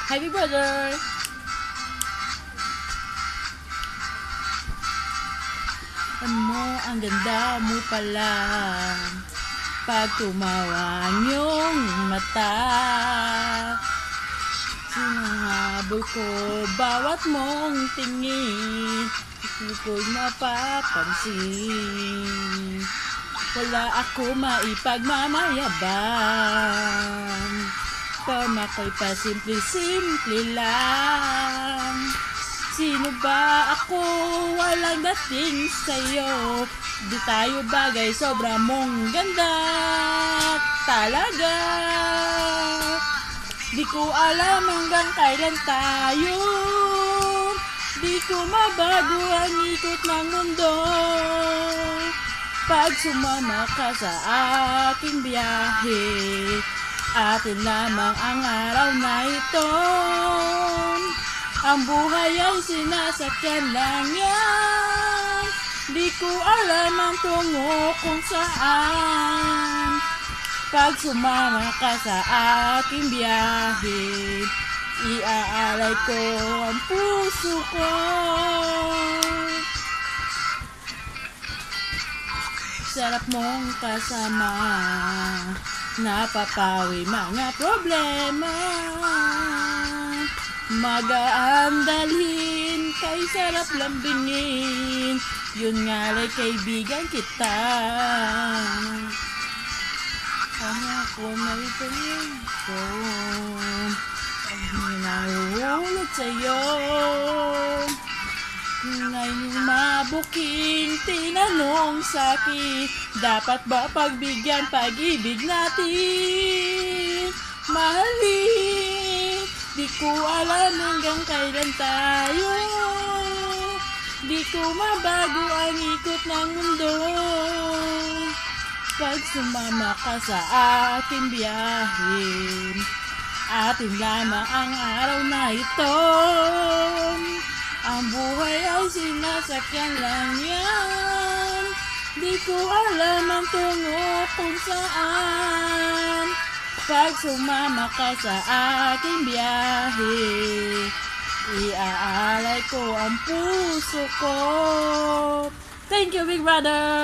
Hi, Big Brother! Ano, ang ganda mo pala pag tumawa ang iyong mata. Sinahabol ko bawat mong tingin, hindi ko'y mapapansin. Wala ako maipagmamayabang, forma ko'y pasimple-simple lang. Sino ba ako? Walang dating sa'yo. Di tayo bagay, sobra mong ganda talaga. Di ko alam hanggang kailan tayo. Di ko mabago ang ikot ng mundo. Pag sumama ka sa aking biyahe, atin lamang ang araw na ito. Ang buhay ay sinasakyan lang yan. Di ko alam ang tungo kung saan. Pag sumama ka sa aking biyahe, iaalay ko ang puso ko. Sarap mong kasama, napapawi mga problema. Magaan dalhin, kay sarap lambingin. Yun nga la'y kaibigan kita. Sana ako may pangin ko, pag nahuhulog sa'yo. Ngayon mabuking tinanong sa'kin, dapat ba pagbigyan pag-ibig natin? Mahalin, di ko alam hanggang kailan tayo. Di ko mabago ang ikot ng mundo. Pag sumama ka sa aking biyahe, atin lamang ang araw na ito. Ang buhay ay sinasakyan lang yan. Di ko alam ang tungo kung saan. Pag sumama ka sa aking biyahe, iaalay ko ang puso ko. Thank you, Big Brother!